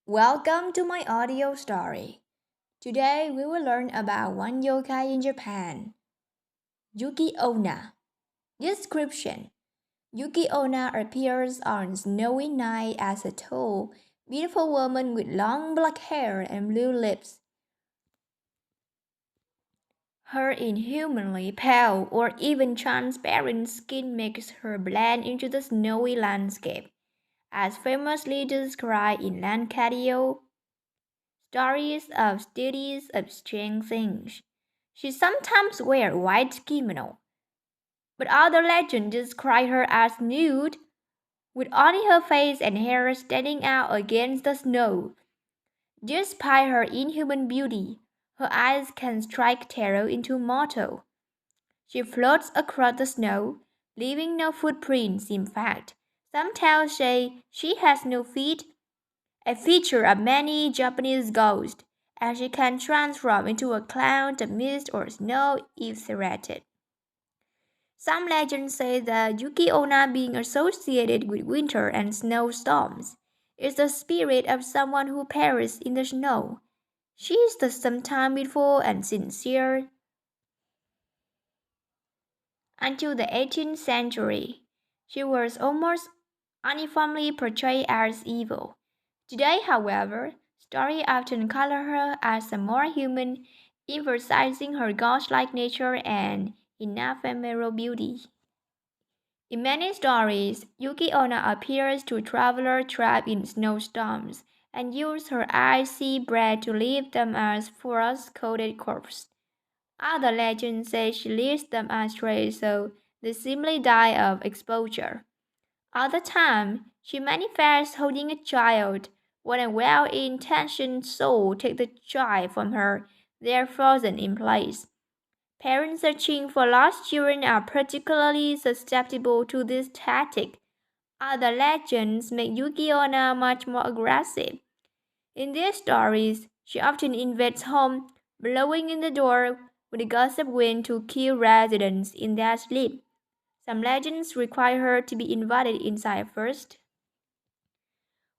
Welcome to my audio story. Today we will learn about one yokai in Japan, Yuki Onna. Description: Yuki Onna appears on snowy night as a tall, beautiful woman with long black hair and blue lips. Her inhumanly pale or even transparent skin makes her blend into the snowy landscape, as famously described in Lancatio stories of studies of strange things. She sometimes wears white kimono, but other legends describe her as nude, with only her face and hair standing out against the snow. Despite her inhuman beauty, her eyes can strike terror into mortal. She floats across the snow, leaving no footprints. In fact, some tales say she has no feet, a feature of many Japanese ghosts, as she can transform into a cloud of mist or snow if threatened. Some legends say that Yuki Onna, being associated with winter and snowstorms, is the spirit of someone who perished in the snow. She is the sometimes beautiful and sincere. Until the 18th century, she was almost uniformly portrayed as evil. Today, however, stories often color her as a more human, emphasizing her ghost-like nature and inephemeral beauty. In many stories, Yuki Onna appears to travelers trapped in snowstorms and uses her icy breath to leave them as frost-coated corpses. Other legends say she leads them astray so they simply die of exposure. Other times, she manifests holding a child. When a well-intentioned soul takes the child from her, they are frozen in place. Parents searching for lost children are particularly susceptible to this tactic. Other legends make Yuki Onna much more aggressive. In these stories, she often invades homes, blowing in the door with a gust of wind to kill residents in their sleep. Some legends require her to be invited inside first.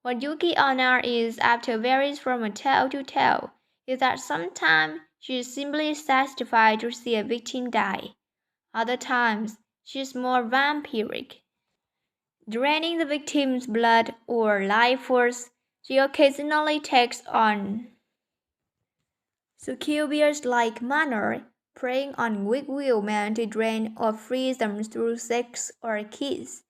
What Yuki Onna is after varies from a tale to tale, is that sometimes she is simply satisfied to see a victim die. Other times, she is more vampiric, draining the victim's blood or life force. She occasionally takes on succubus-like manner, preying on weak-willed men to drain or freeze them through sex or kiss.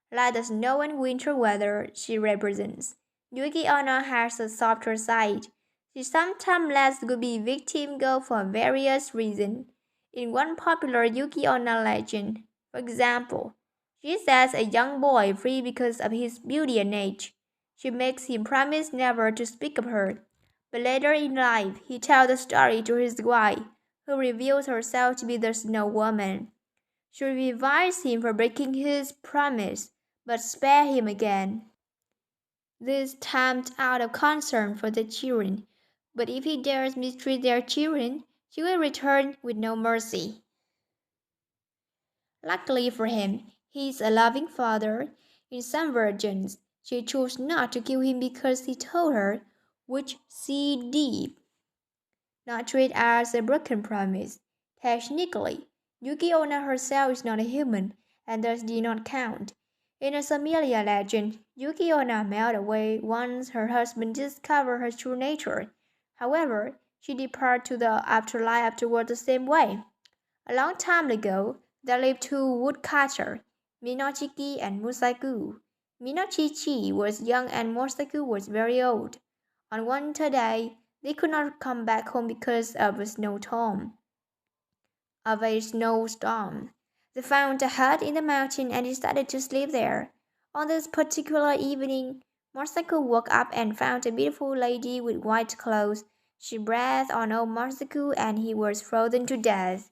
Like the snow and winter weather she represents, Yuki Onna has a softer side. She sometimes lets would-be victims go for various reasons. In one popular Yuki Onna legend, for example, she sets a young boy free because of his beauty and age. She makes him promise never to speak of her. But later in life, he tells the story to his wife, who reveals herself to be the Snow Woman. She reviles him for breaking his promise, but spare him again. This time out of concern for the children, but if he dares mistreat their children, she will return with no mercy. Luckily for him, he is a loving father. In some versions, she chose not to kill him because he told her, which she did, not treat as a broken promise. Technically, Yuki Onna herself is not a human, and thus did not count. In a similar legend, Yuki Onna melted away once her husband discovered her true nature. However, she departed to the afterlife afterward the same way. A long time ago, there lived two woodcutters, Minochiki and Musaku. Minochiki was young and Musaku was very old. On winter day, they could not come back home because of a snowstorm. They found a hut in the mountain and decided to sleep there. On this particular evening, Masaku woke up and found a beautiful lady with white clothes. She breathed on old Masaku and he was frozen to death.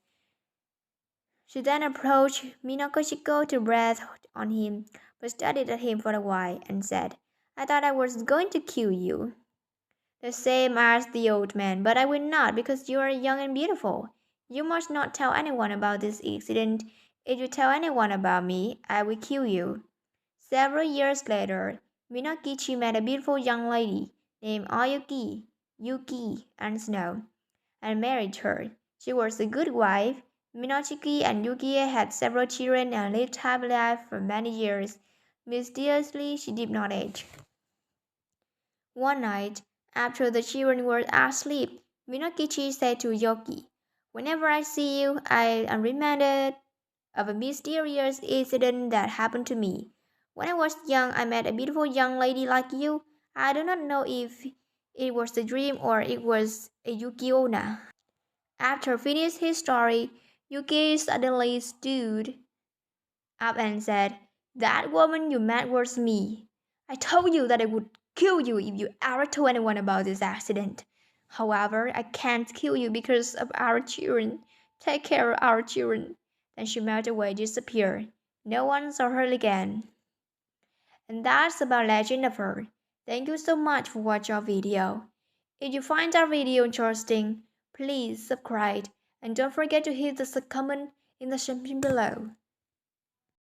She then approached Minokoshiko to breathe on him, but stared at him for a while and said, "I thought I was going to kill you." "The same as the old man, but I will not because you are young and beautiful. You must not tell anyone about this incident. If you tell anyone about me, I will kill you." Several years later, Minokichi met a beautiful young lady. named Yuki Onna, and married her. She was a good wife. Minochiki and Yuki had several children and lived happily for many years. Mysteriously, she did not age. One night, after the children were asleep, Minokichi said to Yoki, "Whenever I see you, I am reminded of a mysterious incident that happened to me. When I was young, I met a beautiful young lady like you. I do not know if it was a dream or it was a Yuki Onna." After finishing his story, Yuki suddenly stood up and said, "That woman you met was me. I told you that I would kill you if you ever told anyone about this accident. However, I can't kill you because of our children. Take care of our children." Then she melted away, disappeared. No one saw her again. And that's about Legend of Her. Thank you so much for watching our video. If you find our video interesting, please subscribe and don't forget to hit the comment in the section below.